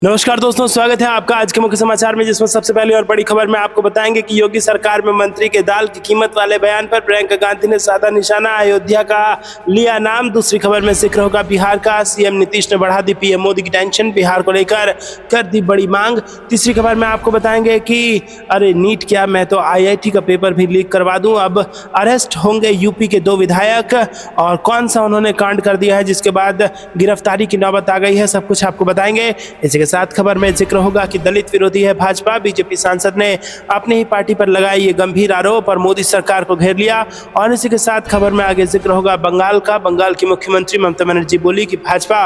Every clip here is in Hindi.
नमस्कार दोस्तों, स्वागत है आपका आज के मुख्य समाचार में, जिसमें सबसे पहले और बड़ी खबर में आपको बताएंगे कि योगी सरकार में मंत्री के दाल की कीमत वाले बयान पर प्रियंका गांधी ने साधा निशाना, अयोध्या का लिया नाम। दूसरी खबर में जिक्र होगा बिहार का, सीएम नीतीश ने बढ़ा दी पीएम मोदी की टेंशन, बिहार को लेकर कर दी बड़ी मांग। तीसरी खबर में आपको बताएंगे कि अरे नीट क्या, मैं तो IIT का पेपर भी लीक करवा दूं। अब अरेस्ट होंगे यूपी के 2 विधायक, और कौन सा उन्होंने कांड कर दिया है जिसके बाद गिरफ्तारी की नौबत आ गई है, सब कुछ आपको बताएंगे। इसी साथ खबर में जिक्र होगा कि दलित विरोधी है भाजपा, बीजेपी सांसद ने अपनी ही पार्टी पर लगाए ये गंभीर आरोप और मोदी सरकार को घेर लिया। और इसी के साथ खबर में आगे जिक्र होगा बंगाल का। बंगाल की मुख्यमंत्री ममता बनर्जी बोली कि भाजपा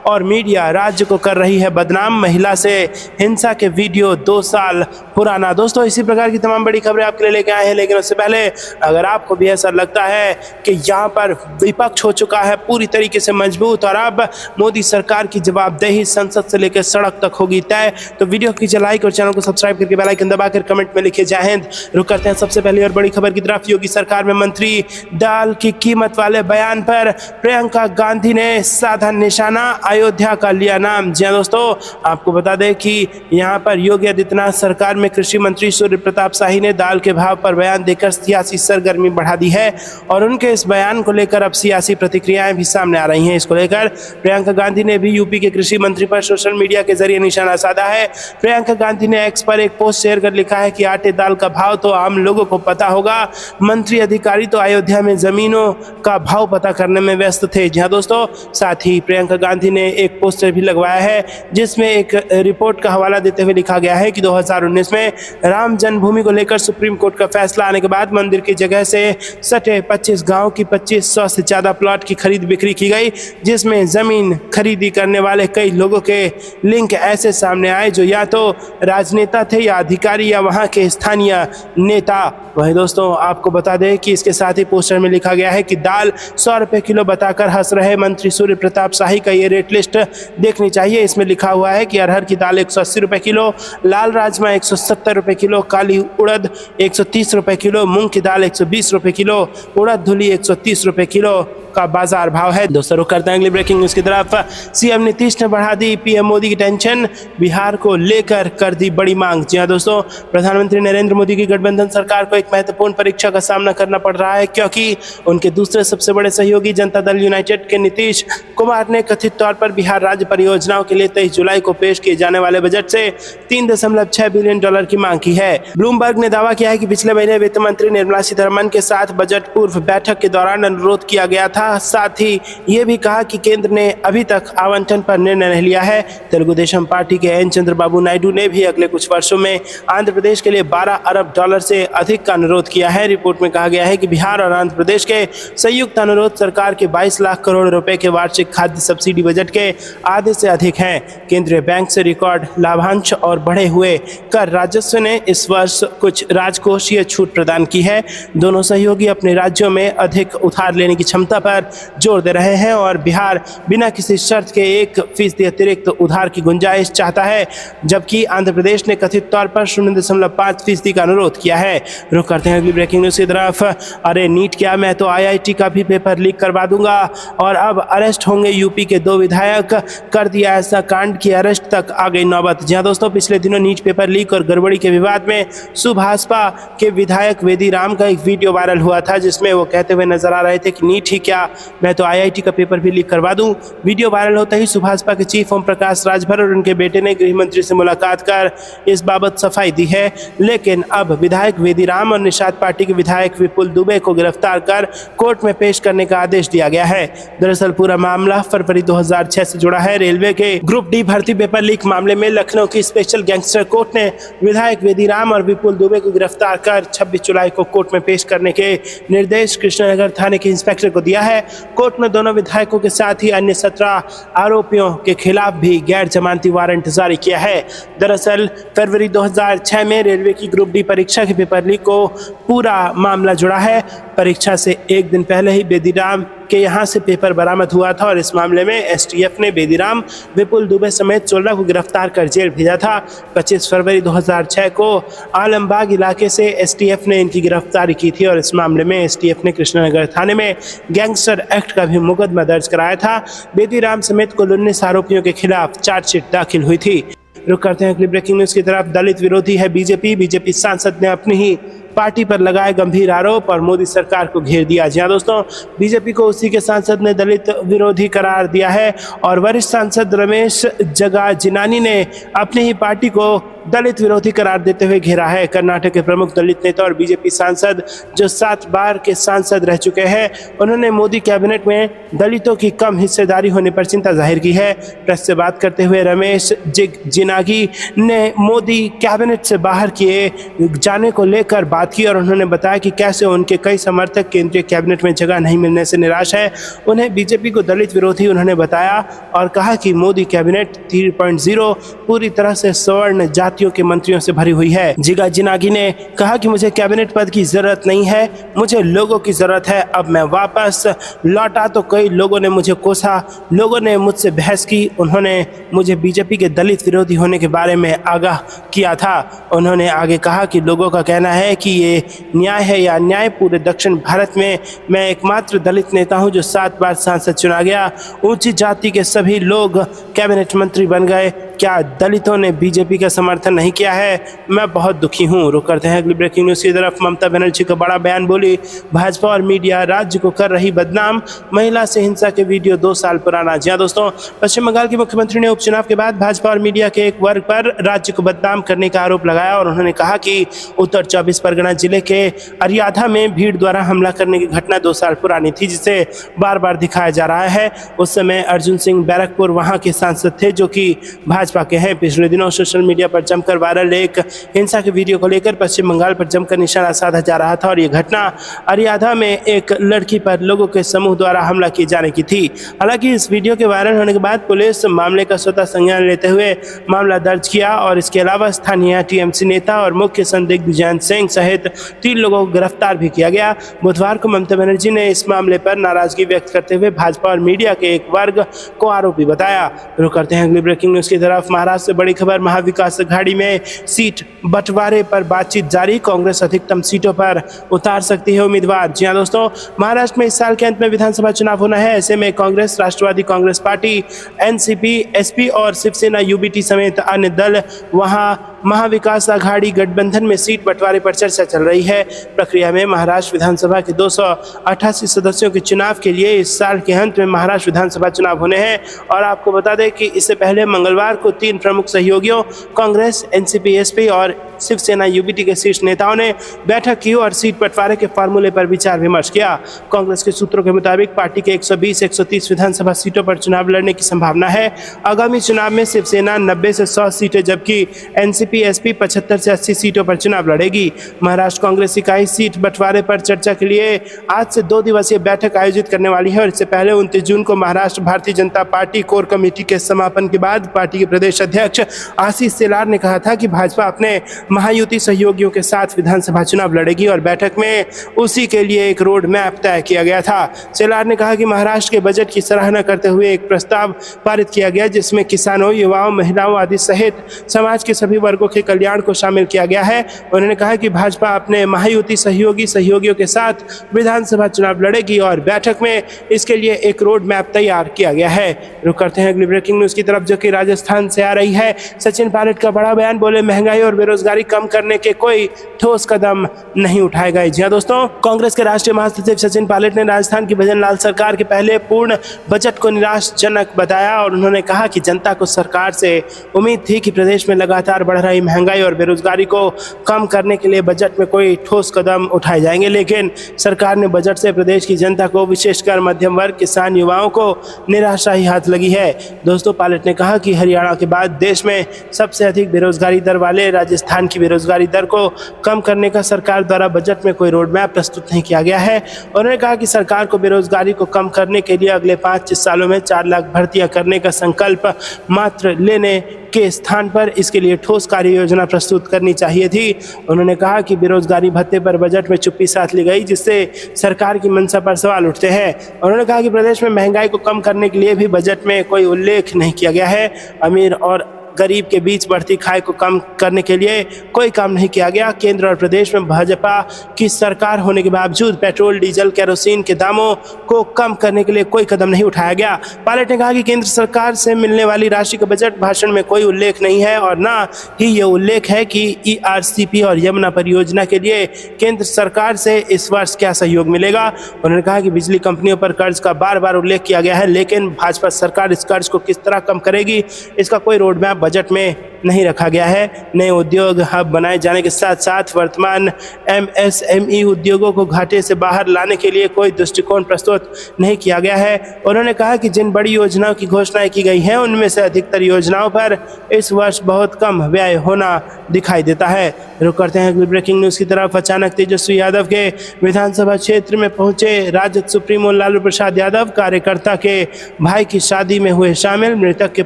और मीडिया राज्य को कर रही है बदनाम, महिला से हिंसा के वीडियो 2 साल पुराना। दोस्तों, इसी प्रकार की तमाम बड़ी खबरें आपके लिए लेके आए हैं, लेकिन उससे पहले अगर आपको भी ऐसा लगता है कि यहाँ पर विपक्ष हो चुका है पूरी तरीके से मजबूत और अब मोदी सरकार की जवाबदेही संसद से लेकर सड़क तक होगी तय, तो वीडियो कीजिए लाइक और चैनल को सब्सक्राइब करके बेल आइकन दबाकर कमेंट में लिखिए जय हिंद। रुक करते हैं सबसे पहले और बड़ी खबर की तरफ। योगी सरकार में मंत्री दाल की कीमत वाले बयान पर प्रियंका गांधी ने साधा निशाना, अयोध्या का लिया नाम। जी दोस्तों, आपको बता दें कि यहाँ पर योगी आदित्यनाथ सरकार में कृषि मंत्री सूर्य प्रताप शाही ने दाल के भाव पर बयान देकर सियासी सरगर्मी बढ़ा दी है और उनके इस बयान को लेकर अब सियासी प्रतिक्रियाएं भी सामने आ रही हैं। इसको लेकर प्रियंका गांधी ने भी यूपी के कृषि मंत्री पर सोशल मीडिया के जरिए निशाना साधा है। प्रियंका गांधी ने एक्स पर एक पोस्ट शेयर कर लिखा है कि आटे दाल का भाव तो आम लोगों को पता होगा, मंत्री अधिकारी तो अयोध्या में जमीनों का भाव पता करने में व्यस्त थे। जी हाँ दोस्तों, साथ ही प्रियंका गांधी ने एक पोस्टर भी लगवाया है जिसमें एक रिपोर्ट का हवाला देते हुए लिखा गया है कि 2019 में राम जन्मभूमि को लेकर सुप्रीम कोर्ट का फैसला आने के बाद मंदिर की जगह से सटे 25 गाँव की 2500 से ज्यादा प्लॉट की खरीद बिक्री की गई, जिसमें जमीन खरीदी करने वाले कई लोगों के लिंक ऐसे सामने आए जो या तो राजनेता थे या अधिकारी या वहां के स्थानीय नेता। वही दोस्तों, आपको बता दें कि इसके साथ ही पोस्टर में लिखा गया है कि दाल 100 रुपये किलो बताकर हंस रहे मंत्री सूर्य प्रताप शाही का ये रेट लिस्ट देखनी चाहिए। इसमें लिखा हुआ है कि अरहर की दाल 180 रुपये किलो, लाल राजमा 170 रुपये किलो, काली उड़द 130 रुपये किलो, मूंग की दाल 120 रुपये किलो, उड़द धुली 130 रुपये किलो का बाजार भाव है। दोस्तों, रुक करते हैं अगली ब्रेकिंग न्यूज की तरफ। सीएम नीतीश ने बढ़ा दी पीएम मोदी की टेंशन, बिहार को लेकर कर दी बड़ी मांग। जी हाँ दोस्तों, प्रधानमंत्री नरेंद्र मोदी की गठबंधन सरकार को एक महत्वपूर्ण परीक्षा का सामना करना पड़ रहा है, क्योंकि उनके दूसरे सबसे बड़े सहयोगी जनता दल यूनाइटेड के नीतीश कुमार ने कथित तौर पर बिहार राज्य परियोजनाओं के लिए 23 जुलाई को पेश किए जाने वाले बजट से $3.6 बिलियन की मांग की है। ब्लूमबर्ग ने दावा किया है कि पिछले महीने वित्त मंत्री निर्मला सीतारमण के साथ बजट पूर्व बैठक के दौरान अनुरोध किया गया था। साथ ही ये भी कहा कि केंद्र ने अभी तक आवंटन पर निर्णय नहीं लिया है। तेलुगु देशम पार्टी के एन चंद्रबाबू नायडू ने भी अगले कुछ वर्षों में आंध्र प्रदेश के लिए $12 अरब से अधिक का अनुरोध किया है। रिपोर्ट में कहा गया है कि बिहार और आंध्र प्रदेश के संयुक्त अनुरोध सरकार के 22 लाख करोड़ रुपए के वार्षिक खाद्य सब्सिडी बजट के आधे से अधिक हैं। केंद्रीय बैंक से रिकॉर्ड लाभांश और बढ़े हुए कर राजस्व ने इस वर्ष कुछ राजकोषीय छूट प्रदान की है। दोनों सहयोगी अपने राज्यों में अधिक उधार लेने की क्षमता पर जोर दे रहे हैं और बिहार बिना किसी शर्त के 1% अतिरिक्त उधार की गुंजाइश चाहता है, जबकि आंध्र प्रदेश ने कथित तौर पर 0.5% का अनुरोध किया है। रुक करते हैं अगली ब्रेकिंग न्यूज की तरफ। अरे नीट क्या, मैं तो IIT का भी पेपर लीक करवा दूंगा, और अब अरेस्ट होंगे यूपी के 2 विधायक, कर दिया ऐसा कांड की अरेस्ट तक आ गई नौबत। जी हाँ दोस्तों, पिछले दिनों नीट पेपर लीक और गड़बड़ी के विवाद में सुभाषपा के विधायक वेदी राम का एक वीडियो वायरल हुआ था, जिसमें वो कहते हुए नजर आ रहे थे कि नीट ही क्या, मैं तो IIT का पेपर भी लीक करवा दूं। वीडियो वायरल होते ही सुभाषपा के चीफ ओम प्रकाश राजभर और उनके बेटे ने गृह मंत्री से मुलाकात कर इस बाबत सफाई दी है, लेकिन अब विधायक वेदी राम और निषाद पार्टी के विधायक विपुल दुबे को गिरफ्तार कर कोर्ट में पेश करने का आदेश दिया गया है। दरअसल पूरा मामला फरवरी 2006 से जुड़ा है। रेलवे के ग्रुप डी भर्ती पेपर लीक मामले में लखनऊ की स्पेशल गैंगस्टर कोर्ट ने विधायक वेदी राम और विपुल दुबे को गिरफ्तार कर 26 जुलाई को कोर्ट में पेश करने के निर्देश कृष्णनगर थाने के इंस्पेक्टर को दिया है। कोर्ट में दोनों विधायकों के साथ ही अन्य 17 आरोपियों के खिलाफ भी गैर जमानती वारंट जारी किया है। दरअसल फरवरी 2006 में रेलवे की ग्रुप डी परीक्षा के पेपर लीक को पूरा मामला जुड़ा है। परीक्षा से एक दिन पहले ही बेदीराम के यहाँ से पेपर बरामद हुआ था और इस मामले में STF ने बेदीराम, विपुल दुबे समेत 16 को गिरफ्तार कर जेल भेजा था। 25 फरवरी 2006 को आलमबाग इलाके से STF ने इनकी गिरफ्तारी की थी और इस मामले में STF ने कृष्णनगर थाने में गैंगस्टर एक्ट का भी मुकदमा दर्ज कराया था। बेदीराम समेत कुल 19 आरोपियों के खिलाफ चार्जशीट दाखिल हुई थी। रुक करते हैं अगली ब्रेकिंग न्यूज की तरफ। दलित विरोधी है बीजेपी सांसद ने अपनी ही पार्टी पर लगाए गंभीर आरोप और मोदी सरकार को घेर दिया। जी हाँ दोस्तों, बीजेपी को उसी के सांसद ने दलित विरोधी करार दिया है और वरिष्ठ सांसद रमेश जगाजिनानी ने अपनी ही पार्टी को दलित विरोधी करार देते हुए घेरा है। कर्नाटक के प्रमुख दलित नेता और बीजेपी सांसद जो 7 बार के सांसद रह चुके हैं, उन्होंने मोदी कैबिनेट में दलितों की कम हिस्सेदारी होने पर चिंता जाहिर की है। प्रेस से बात करते हुए रमेश जगाजिनानी ने मोदी कैबिनेट से बाहर किए जाने को लेकर बात की और उन्होंने बताया कि कैसे उनके कई समर्थक केंद्रीय कैबिनेट में जगह नहीं मिलने से निराश है। उन्हें बीजेपी को दलित विरोधी उन्होंने बताया और कहा कि मोदी कैबिनेट 3.0 पूरी तरह से सवर्ण जातियों के मंत्रियों से भरी हुई है। जगाजिनानी ने कहा कि मुझे कैबिनेट पद की जरूरत नहीं है, मुझे लोगों की जरूरत है। अब मैं वापस लौटा तो कई लोगों ने मुझे कोसा, लोगों ने मुझसे बहस की, उन्होंने मुझे बीजेपी के दलित विरोधी होने के बारे में आगाह किया था। उन्होंने आगे कहा कि लोगों का कहना है कि ये न्याय है या अन्याय। पूरे दक्षिण भारत में मैं एकमात्र दलित नेता हूं जो 7 बार सांसद चुना गया। ऊंची जाति के सभी लोग कैबिनेट मंत्री बन गए। क्या दलितों ने बीजेपी का समर्थन नहीं किया है? मैं बहुत दुखी हूं। रुक करते हैं अगली ब्रेकिंग न्यूज की तरफ। ममता बनर्जी का बड़ा बयान, बोली भाजपा और मीडिया राज्य को कर रही बदनाम, महिला से हिंसा के वीडियो 2 साल पुराना। जी हां दोस्तों, पश्चिम बंगाल के मुख्यमंत्री ने उपचुनाव के बाद भाजपा और मीडिया के एक वर्ग पर राज्य को बदनाम करने का आरोप लगाया और उन्होंने कहा कि उत्तर 24 परगना जिले के अरियाधा में भीड़ द्वारा हमला करने की घटना 2 साल पुरानी थी, जिसे बार बार दिखाया जा रहा है। उस समय अर्जुन सिंह बैरकपुर वहां के सांसद थे जो कि भाजपा के हैं। पिछले दिनों सोशल मीडिया पर जमकर वायरल एक हिंसा के वीडियो को लेकर पश्चिम बंगाल पर जमकर निशाना साधा जा रहा था और ये घटना अरियाधा में एक लड़की पर लोगों के समूह द्वारा हमला किए जाने की थी। हालांकि इस वीडियो के वायरल होने के बाद पुलिस मामले का स्वतः संज्ञान लेते हुए मामला दर्ज किया और इसके अलावा स्थानीय टीएमसी नेता और मुख्य संदिग्ध जयंत सिंह सहित 3 लोगों को गिरफ्तार भी किया गया। बुधवार को ममता बनर्जी ने इस मामले पर नाराजगी व्यक्त करते हुए भाजपा और मीडिया के एक वर्ग को आरोपी बताया। रुक करते हैं अगली ब्रेकिंग न्यूज की तरफ। महाराष्ट्र से बड़ी खबर, महाविकास अघाड़ी में सीट बंटवारे पर बातचीत जारी, कांग्रेस अधिकतम सीटों पर उतार सकती है उम्मीदवार। जी हां दोस्तों, महाराष्ट्र में इस साल के अंत में विधानसभा चुनाव होना है। ऐसे में कांग्रेस, राष्ट्रवादी कांग्रेस पार्टी, एनसीपी, एसपी और शिवसेना यूबीटी समेत अन्य दल वहां महाविकास अघाड़ी गठबंधन में सीट बंटवारे पर चर्चा चल रही है। प्रक्रिया में महाराष्ट्र विधानसभा के 288 सदस्यों के चुनाव के लिए इस साल के अंत में महाराष्ट्र विधानसभा चुनाव होने हैं और आपको बता दें कि इससे पहले मंगलवार को 3 प्रमुख सहयोगियों कांग्रेस, एनसीपी, एसपी और शिवसेना यूबीटी के शीर्ष नेताओं ने बैठक की और सीट बंटवारे के फार्मूले पर विचार विमर्श किया। कांग्रेस के सूत्रों के मुताबिक पार्टी के 120-130 विधानसभा सीटों पर चुनाव लड़ने की संभावना है। आगामी चुनाव में शिवसेना 90 से 100 सीटें जबकि एनसीपी, एसपी 75 से 80 सीटों पर चुनाव लड़ेगी। महाराष्ट्र कांग्रेस इकाई सीट बंटवारे पर चर्चा के लिए आज से 2 दिवसीय बैठक आयोजित करने वाली है और इससे पहले 29 जून को Maharashtra Bharatiya Janata party core committee के समापन के बाद पार्टी के प्रदेश अध्यक्ष आशीष शेलार ने कहा था कि भाजपा अपने महायुति सहयोगियों के साथ विधानसभा चुनाव लड़ेगी और बैठक में उसी के लिए एक रोड मैप तय किया गया था। शेलार ने कहा कि महाराष्ट्र के बजट की सराहना करते हुए एक प्रस्ताव पारित किया गया जिसमें किसानों, युवाओं, महिलाओं आदि सहित समाज के सभी वर्गों के कल्याण को शामिल किया गया है। उन्होंने कहा कि भाजपा अपने महायुति सहयोगियों के साथ विधानसभा चुनाव लड़ेगी और बैठक में इसके लिए एक रोड मैप तैयार किया गया है। रुक करते हैं अगली ब्रेकिंग न्यूज की तरफ जो कि राजस्थान से आ रही है। सचिन पायलट का बड़ा बयान, बोले महंगाई और बेरोजगारी कम करने के कोई ठोस कदम नहीं उठाए गए। जी हां दोस्तों, कांग्रेस के राष्ट्रीय महासचिव सचिन पायलट ने राजस्थान की भजनलाल सरकार के पहले पूर्ण बजट को निराशाजनक बताया और उन्होंने कहा कि जनता को सरकार से उम्मीद थी कि प्रदेश में लगातार बढ़ रही महंगाई और बेरोजगारी को कम करने के लिए बजट में कोई ठोस कदम उठाए जाएंगे, लेकिन सरकार ने बजट से प्रदेश की जनता को, विशेषकर मध्यम वर्ग, किसान, युवाओं को निराशा ही हाथ लगी है। दोस्तों, पायलट ने कहा कि हरियाणा के बाद देश में सबसे अधिक बेरोजगारी दर वाले राजस्थान की बेरोजगारी दर को कम करने का सरकार द्वारा बजट में कोई रोड मैप प्रस्तुत नहीं किया गया है। उन्होंने कहा कि सरकार को बेरोजगारी को कम करने के लिए अगले 5 सालों में 4 लाख भर्तियां करने का संकल्प मात्र लेने के स्थान पर इसके लिए ठोस कार्य योजना प्रस्तुत करनी चाहिए थी। उन्होंने कहा कि बेरोजगारी भत्ते पर बजट में चुप्पी साध ली गई जिससे सरकार की मंशा पर सवाल उठते हैं। उन्होंने कहा कि प्रदेश में महंगाई को कम करने के लिए भी बजट में कोई उल्लेख नहीं किया गया है। अमीर और गरीब के बीच बढ़ती खाई को कम करने के लिए कोई काम नहीं किया गया। केंद्र और प्रदेश में भाजपा की सरकार होने के बावजूद पेट्रोल, डीजल, केरोसिन के दामों को कम करने के लिए कोई कदम नहीं उठाया गया। पायलट ने कहा कि केंद्र सरकार से मिलने वाली राशि का बजट भाषण में कोई उल्लेख नहीं है और ना ही ये उल्लेख है कि ERCP और यमुना परियोजना के लिए केंद्र सरकार से इस वर्ष क्या सहयोग मिलेगा। उन्होंने कहा कि बिजली कंपनियों पर कर्ज का बार बार उल्लेख किया गया है, लेकिन भाजपा सरकार इस कर्ज को किस तरह कम करेगी इसका कोई रोड मैप बजट में नहीं रखा गया है। नए उद्योग हब बनाए जाने के साथ साथ वर्तमान MSME उद्योगों को घाटे से बाहर लाने के लिए कोई दृष्टिकोण प्रस्तुत नहीं किया गया है। उन्होंने कहा कि जिन बड़ी योजनाओं की घोषणाएं की गई हैं उनमें से अधिकतर योजनाओं पर इस वर्ष बहुत कम व्यय होना दिखाई देता है। रुक करते हैं अगली ब्रेकिंग न्यूज की तरफ। अचानक तेजस्वी यादव के विधानसभा क्षेत्र में पहुंचे राजद सुप्रीमो लालू प्रसाद यादव, कार्यकर्ता के भाई की शादी में हुए शामिल, मृतक के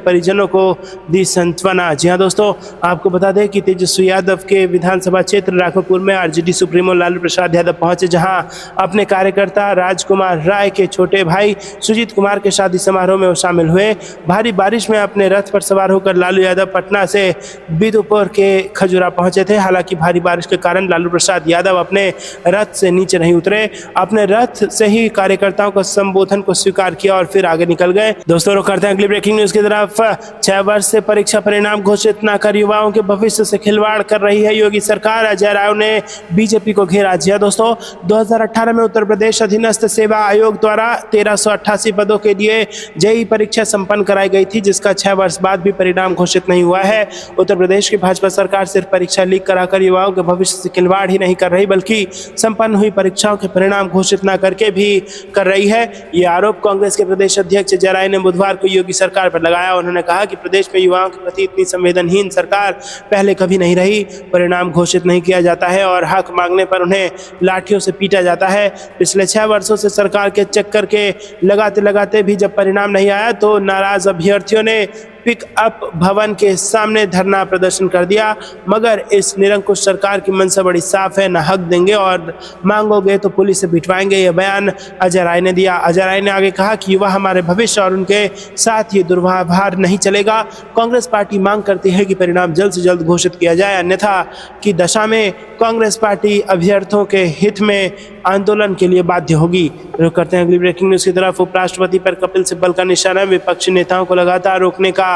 परिजनों को दी सांत्वना। जी हाँ दोस्तों, आपको बता दें कि तेजस्वी यादव के विधानसभा क्षेत्र राघोपुर में RJD सुप्रीमो लालू प्रसाद यादव पहुंचे, जहां अपने कार्यकर्ता राजकुमार राय के छोटे भाई सुजीत कुमार के शादी समारोह में वो शामिल हुए। भारी बारिश में अपने रथ पर सवार होकर लालू यादव पटना से बिदुपुर के खजुरा पहुंचे थे। हालांकि भारी बारिश के कारण लालू प्रसाद यादव अपने रथ से नीचे नहीं उतरे, अपने रथ से ही कार्यकर्ताओं को संबोधन को स्वीकार किया और फिर आगे निकल गए। दोस्तों रुक करते हैं अगली ब्रेकिंग न्यूज की तरफ। 6 वर्ष से परीक्षा परिणाम घोषित न कर युवाओं के भविष्य से खिलवाड़ कर रही है योगी सरकार। अजय राव ने बीजेपी को घेरा। जी दोस्तों, 2018 में उत्तर प्रदेश अधीनस्थ सेवा आयोग द्वारा 1388 पदों के लिए JEE परीक्षा संपन्न कराई गई थी, जिसका 6 वर्ष बाद भी परिणाम घोषित नहीं हुआ है। उत्तर प्रदेश की भाजपा सरकार सिर्फ परीक्षा लीक कराकर युवाओं के भविष्य से खिलवाड़ ही नहीं कर रही, बल्कि संपन्न हुई परीक्षाओं के परिणाम घोषित न करके भी कर रही है। ये आरोप कांग्रेस के प्रदेश अध्यक्ष अजय राय ने बुधवार को योगी सरकार पर लगाया। उन्होंने कहा कि प्रदेश में युवाओं के प्रति इतनी संवेदनहीन सरकार पहले कभी नहीं रही। परिणाम घोषित नहीं किया जाता है और हक मांगने पर उन्हें लाठियों से पीटा जाता है। पिछले 6 वर्षों से सरकार के चक्कर के लगाते लगाते भी जब परिणाम नहीं आया तो नाराज अभ्यर्थियों ने पिकअप भवन के सामने धरना प्रदर्शन कर दिया। मगर इस निरंकुश सरकार की मंशा बड़ी साफ है, न हक देंगे और मांगोगे तो पुलिस से पिटवाएंगे। यह बयान अजय राय ने दिया। अजय राय ने आगे कहा कि युवा हमारे भविष्य और उनके साथ ये दुर्व्यवहार नहीं चलेगा। कांग्रेस पार्टी मांग करती है कि परिणाम जल्द से जल्द घोषित किया जाए, अन्यथा की दशा में कांग्रेस पार्टी अभ्यर्थियों के हित में आंदोलन के लिए बाध्य होगी। रुक करते हैं अगली ब्रेकिंग न्यूज की तरफ। उपराष्ट्रपति पर कपिल सिब्बल का निशाना, विपक्षी नेताओं को लगातार रोकने का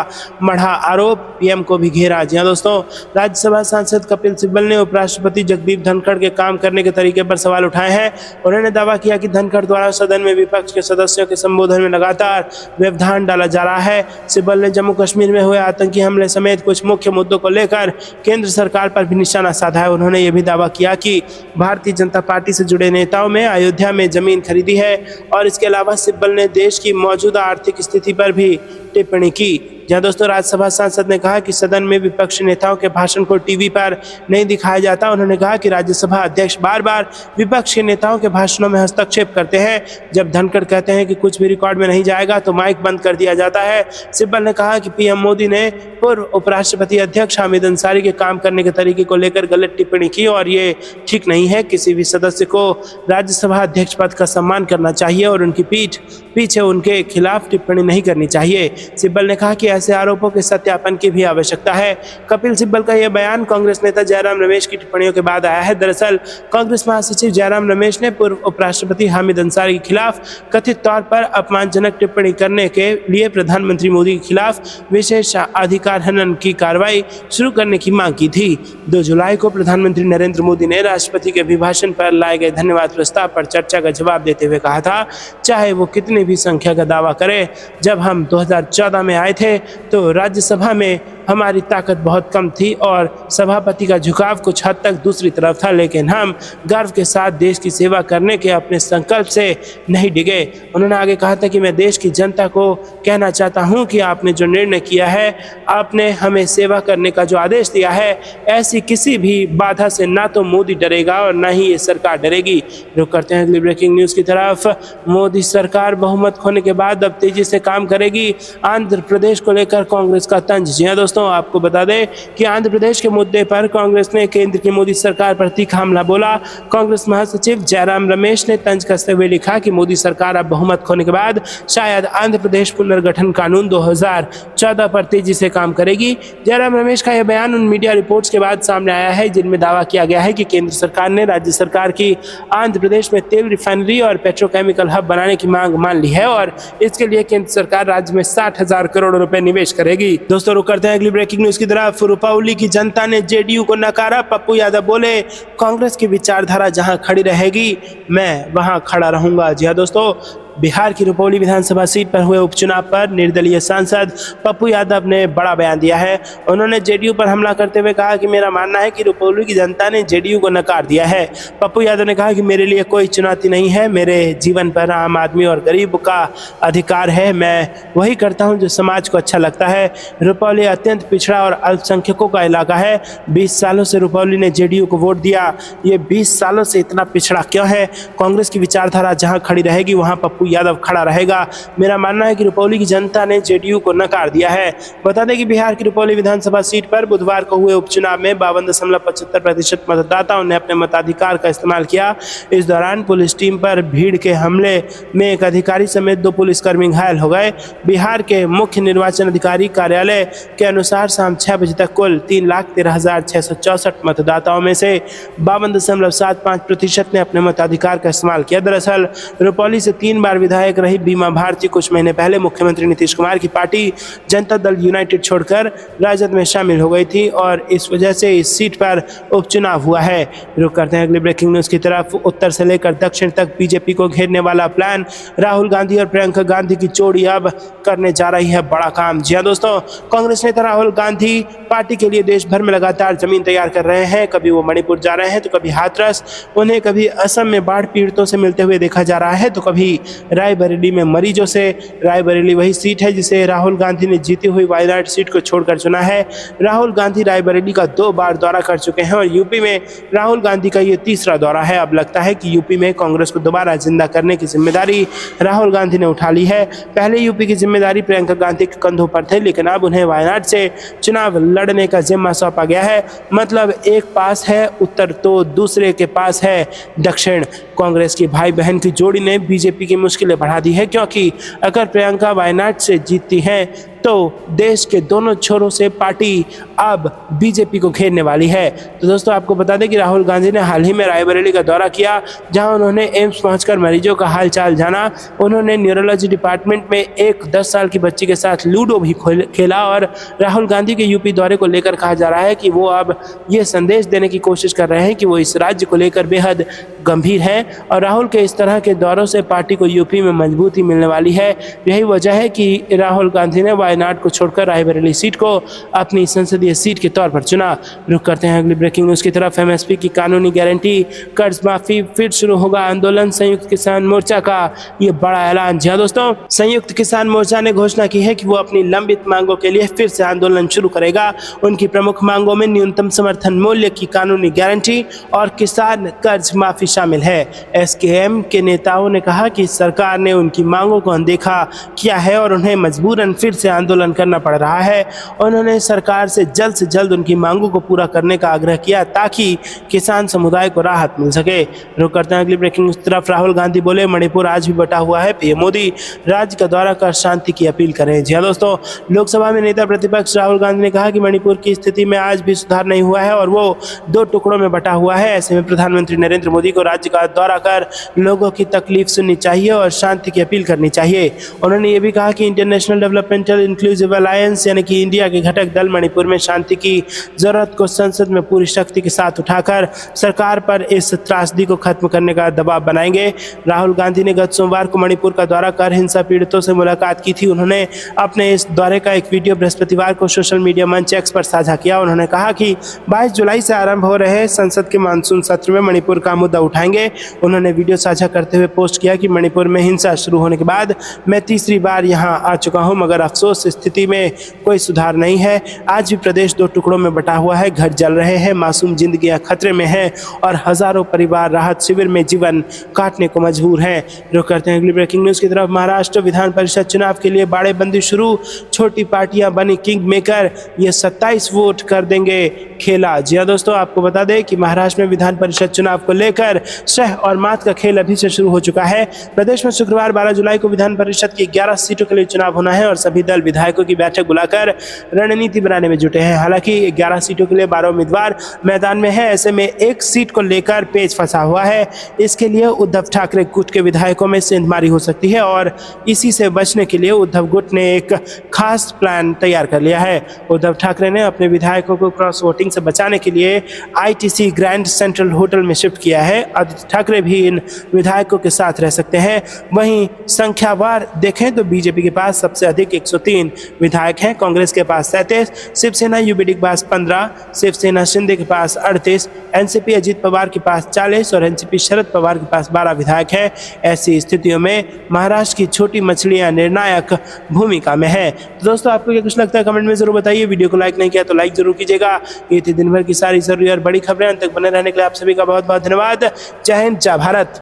मढ़ा आरोप, पीएम को भी घेरा। जी हाँ दोस्तों, राज्यसभा सांसद कपिल सिब्बल ने उपराष्ट्रपति जगदीप धनखड़ के काम करने के तरीके पर सवाल उठाए हैं। उन्होंने दावा किया कि धनखड़ द्वारा सदन में विपक्ष के सदस्यों के संबोधन में लगातार व्यवधान डाला जा रहा है। सिब्बल ने जम्मू कश्मीर में हुए आतंकी हमले समेत कुछ मुख्य मुद्दों को लेकर केंद्र सरकार पर भी निशाना साधा है। उन्होंने ये भी दावा किया कि भारतीय जनता पार्टी से जुड़े नेताओं में अयोध्या में जमीन खरीदी है और इसके अलावा सिब्बल ने देश की मौजूदा आर्थिक स्थिति पर भी टिप्पणी की। जहां दोस्तों राज्यसभा सांसद ने कहा कि सदन में विपक्षी नेताओं के भाषण को टीवी पर नहीं दिखाया जाता। उन्होंने कहा कि राज्यसभा अध्यक्ष बार बार विपक्ष के नेताओं के भाषणों में हस्तक्षेप करते हैं। जब धनखड़ कहते हैं कि कुछ भी रिकॉर्ड में नहीं जाएगा तो माइक बंद कर दिया जाता है। सिब्बल ने कहा कि पीएम मोदी ने पूर्व उपराष्ट्रपति अध्यक्ष हामिद अंसारी के काम करने के तरीके को लेकर गलत टिप्पणी की और ये ठीक नहीं है। किसी भी सदस्य को राज्यसभा अध्यक्ष पद का सम्मान करना चाहिए और उनकी पीठ पीछे उनके खिलाफ टिप्पणी नहीं करनी चाहिए। सिब्बल ने कहा कि ऐसे आरोपों के सत्यापन की भी आवश्यकता है। कपिल सिब्बल का यह बयान कांग्रेस नेता जयराम रमेश की टिप्पणियों के बाद आया है। दरअसल कांग्रेस महासचिव जयराम रमेश ने पूर्व उपराष्ट्रपति हामिद अंसारी के खिलाफ कथित तौर पर अपमानजनक टिप्पणी करने के लिए प्रधानमंत्री मोदी के खिलाफ विशेष अधिकार हनन की कार्रवाई शुरू करने की मांग की थी। 2 जुलाई को प्रधानमंत्री नरेंद्र मोदी ने राष्ट्रपति के अभिभाषण पर लाए गए धन्यवाद प्रस्ताव पर चर्चा का जवाब देते हुए कहा था, चाहे वो कितनी भी संख्या का दावा करे, जब हम 2014 में आए थे तो राज्यसभा में हमारी ताकत बहुत कम थी और सभापति का झुकाव कुछ हद तक दूसरी तरफ था, लेकिन हम गर्व के साथ देश की सेवा करने के अपने संकल्प से नहीं डिगे। उन्होंने आगे कहा था कि मैं देश की जनता को कहना चाहता हूं कि आपने जो निर्णय किया है, आपने हमें सेवा करने का जो आदेश दिया है, ऐसी किसी भी बाधा से ना तो मोदी डरेगा और ना ही ये सरकार डरेगी। रुक करते हैं अगली ब्रेकिंग न्यूज की तरफ। मोदी सरकार बहुमत खोने के बाद अब तेजी से काम करेगी, आंध्र प्रदेश को लेकर कांग्रेस का तंज। जी हाँ दोस्तों, दोस्तों आपको बता दें कि आंध्र प्रदेश के मुद्दे पर कांग्रेस ने केंद्र की मोदी सरकार पर तीखा हमला बोला। कांग्रेस महासचिव जयराम रमेश ने तंज कसते हुए लिखा कि मोदी सरकार अब बहुमत खोने के बाद शायद आंध्र प्रदेश पुनर्गठन कानून 2014 पर तेजी से काम करेगी। जयराम रमेश का यह बयान उन मीडिया रिपोर्ट्स के बाद सामने आया है जिनमें दावा किया गया है कि केंद्र सरकार ने राज्य सरकार की आंध्र प्रदेश में तेल रिफाइनरी और पेट्रोकेमिकल हब बनाने की मांग मान ली है और इसके लिए केंद्र सरकार राज्य में 60,000 करोड़ रुपए निवेश करेगी। दोस्तों रुक करते हैं अगली ब्रेकिंग न्यूज की तरफ। रुपौली की जनता ने जेडीयू को नकारा। पप्पू यादव बोले, कांग्रेस की विचारधारा जहां खड़ी रहेगी मैं वहां खड़ा रहूंगा। जी हां दोस्तों, बिहार की रुपौली विधानसभा सीट पर हुए उपचुनाव पर निर्दलीय सांसद पप्पू यादव ने बड़ा बयान दिया है। उन्होंने जेडीयू पर हमला करते हुए कहा कि मेरा मानना है कि रुपौली की जनता ने जेडीयू को नकार दिया है। पप्पू यादव ने कहा कि मेरे लिए कोई चुनौती नहीं है, मेरे जीवन पर आम आदमी और गरीब का अधिकार है, मैं वही करता हूं जो समाज को अच्छा लगता है। रुपौली अत्यंत पिछड़ा और अल्पसंख्यकों का इलाका है। 20 सालों से रुपौली ने जेडीयू को वोट दिया। ये 20 सालों से इतना पिछड़ा क्यों है? कांग्रेस की विचारधारा जहां खड़ी रहेगी वहां पप्पू यादव खड़ा रहेगा। मेरा मानना है कि रुपौली की जनता ने जेडीयू को नकार दिया है। बता दें कि बिहार की रुपौली विधानसभा सीट पर बुधवार को हुए उपचुनाव में 52.75% मतदाताओं ने अपने मताधिकार का इस्तेमाल किया। इस दौरान पुलिस टीम पर भीड़ के हमले में एक अधिकारी समेत 2 पुलिसकर्मी घायल हो गए। बिहार के मुख्य निर्वाचन अधिकारी कार्यालय के अनुसार शाम 6 बजे तक कुल 3,13,664 मतदाताओं में से 52.75% ने अपने मताधिकार का इस्तेमाल किया। दरअसल रुपौली से 3 बार विधायक रही बीमा भारती कुछ महीने पहले मुख्यमंत्री नीतीश कुमार की पार्टी जनता दल यूनाइटेड छोड़कर राजद में शामिल हो गई थी और इस वजह से इस सीट पर उपचुनाव हुआ है। रुक करते हैं अगली ब्रेकिंग न्यूज की तरफ। उत्तर से लेकर दक्षिण तक बीजेपी को घेरने वाला प्लान। राहुल गांधी और प्रियंका गांधी की जोड़ी अब करने जा रही है बड़ा काम। जी हां दोस्तों, कांग्रेस नेता राहुल गांधी पार्टी के लिए देश भर में लगातार जमीन तैयार कर रहे हैं। कभी वो मणिपुर जा रहे हैं तो कभी हाथरस। उन्हें कभी असम में बाढ़ पीड़ितों से मिलते हुए देखा जा रहा है तो कभी रायबरेली में मरीजों से। रायबरेली वही सीट है जिसे राहुल गांधी ने जीती हुई वायनाड सीट को छोड़कर चुना है। राहुल गांधी रायबरेली का 2 बार दौरा कर चुके हैं और यूपी में राहुल गांधी का ये तीसरा दौरा है। अब लगता है कि यूपी में कांग्रेस को दोबारा जिंदा करने की जिम्मेदारी राहुल गांधी ने उठा ली है। पहले यूपी की जिम्मेदारी प्रियंका गांधी के कंधों पर थे, लेकिन अब उन्हें वायनाड से चुनाव लड़ने का जिम्मा सौंपा गया है। मतलब एक पास है उत्तर तो दूसरे के पास है दक्षिण। कांग्रेस की भाई बहन की जोड़ी ने बीजेपी की मुश्किलें बढ़ा दी है, क्योंकि अगर प्रियंका वायनाड से जीतती हैं तो देश के दोनों छोरों से पार्टी अब बीजेपी को घेरने वाली है। तो दोस्तों आपको बता दें कि राहुल गांधी ने हाल ही में रायबरेली का दौरा किया, जहां उन्होंने एम्स पहुंचकर मरीजों का हालचाल जाना। उन्होंने न्यूरोलॉजी डिपार्टमेंट में एक 10 साल की बच्ची के साथ लूडो भी खेला और राहुल गांधी के यूपी दौरे को लेकर कहा जा रहा है कि वो अब ये संदेश देने की कोशिश कर रहे हैं कि वो इस राज्य को लेकर बेहद गंभीर हैं और राहुल के इस तरह के दौरों से पार्टी को यूपी में मजबूती मिलने वाली है। यही वजह है कि राहुल गांधी ने वायनाड को छोड़कर रायबरेली सीट को अपनी संसदीय सीट के तौर पर चुना। रुक करते हैं अगली ब्रेकिंग न्यूज की तरफ। एमएसपी की कानूनी गारंटी, कर्ज माफी, फिर शुरू होगा आंदोलन। संयुक्त किसान मोर्चा का ये बड़ा ऐलान। जी हां दोस्तों, संयुक्त किसान मोर्चा ने घोषणा की है कि वो अपनी लंबित मांगों के लिए फिर से आंदोलन शुरू करेगा। उनकी प्रमुख मांगों में न्यूनतम समर्थन मूल्य की कानूनी गारंटी और किसान कर्ज माफी शामिल है। एसकेएम के नेताओं ने कहा कि सरकार ने उनकी मांगों को अनदेखा किया है और उन्हें मजबूरन फिर से आंदोलन करना पड़ रहा है। उन्होंने सरकार से जल्द उनकी मांगों को पूरा करने का आग्रह किया ताकि किसान समुदाय को राहत मिल सके। रुक करते हैं अगली ब्रेकिंग न्यूज़ की तरफ। राहुल गांधी बोले, मणिपुर आज भी बटा हुआ है। पीएम मोदी राज्य का दौरा कर शांति की अपील करें। जी हां दोस्तों, लोकसभा में नेता प्रतिपक्ष राहुल गांधी ने कहा कि मणिपुर की स्थिति में आज भी सुधार नहीं हुआ है और वो 2 टुकड़ों में बटा हुआ है। ऐसे में प्रधानमंत्री नरेंद्र मोदी को राज्य का दौरा कर लोगों की तकलीफ सुननी चाहिए और शांति की अपील करनी चाहिए। उन्होंने ये भी कहा कि इंटरनेशनल डेवलपमेंटल इंक्लूसिव अलायंस यानी कि इंडिया के घटक दल मणिपुर में शांति की जरूरत को संसद में पूरी शक्ति के साथ उठाकर सरकार पर इस त्रासदी को खत्म करने का दबाव बनाएंगे। राहुल गांधी ने गत सोमवार को मणिपुर का दौरा कर हिंसा पीड़ितों से मुलाकात की थी। उन्होंने अपने इस दौरे का एक वीडियो बृहस्पतिवार को सोशल मीडिया मंच एक्स पर साझा किया। उन्होंने कहा कि 22 जुलाई से आरंभ हो रहे संसद के मानसून सत्र में मणिपुर का मुद्दा उठाएंगे। उन्होंने वीडियो साझा करते हुए पोस्ट किया कि मणिपुर में हिंसा शुरू होने के बाद मैं तीसरी बार यहां आ चुका हूं, मगर अफसोस उस स्थिति में कोई सुधार नहीं है। आज भी प्रदेश दो टुकड़ों में बटा हुआ है, घर जल रहे हैं, मासूम जिंदगियां खतरे में हैं और हजारों परिवार राहत शिविर में जीवन काटने को मजबूर हैं। रुक करते हैं अगली ब्रेकिंग न्यूज की तरफ। महाराष्ट्र विधान परिषद चुनाव के लिए बाड़ेबंदी शुरू, छोटी पार्टियां बनी किंग मेकर, ये 27 वोट कर देंगे खेला। जी हाँ दोस्तों, आपको बता दें कि महाराष्ट्र में विधान परिषद चुनाव को लेकर शह और मात का खेल अभी से शुरू हो चुका है। प्रदेश में शुक्रवार 12 जुलाई को विधान परिषद की 11 सीटों के लिए चुनाव होना है और सभी दल विधायकों की बैठक बुलाकर रणनीति बनाने में जुटे हैं। हालांकि 11 सीटों के लिए 12 उम्मीदवार मैदान में है, ऐसे में एक सीट को लेकर पेच फंसा हुआ है। इसके लिए उद्धव ठाकरे गुट के विधायकों में सेंधमारी हो सकती है और इसी से बचने के लिए उद्धव गुट ने एक खास प्लान तैयार कर लिया है। उद्धव ठाकरे ने अपने विधायकों को क्रॉस वोटिंग से बचाने के लिए ITC ग्रैंड सेंट्रल होटल में शिफ्ट किया है। आदित्य ठाकरे भी इन विधायकों के साथ रह सकते हैं। वहीं संख्यावार देखें तो बीजेपी के पास सबसे अधिक 103 विधायक हैं, कांग्रेस के पास 37, शिवसेना UBD के पास 15, शिवसेना शिंदे के पास 38, NCP अजीत पवार के पास 40 और NCP शरद पवार के पास 12 विधायक हैं। ऐसी स्थितियों में महाराष्ट्र की छोटी मछलियां निर्णायक भूमिका में है। तो दोस्तों, आपको क्या कुछ लगता है कमेंट में जरूर बताइए। वीडियो को लाइक नहीं किया तो लाइक जरूर कीजिएगा। ये थी दिन भर की सारी जरूरी और बड़ी खबरें। अंत तक बने रहने के लिए आप सभी का बहुत बहुत धन्यवाद। जय हिंद, जय भारत।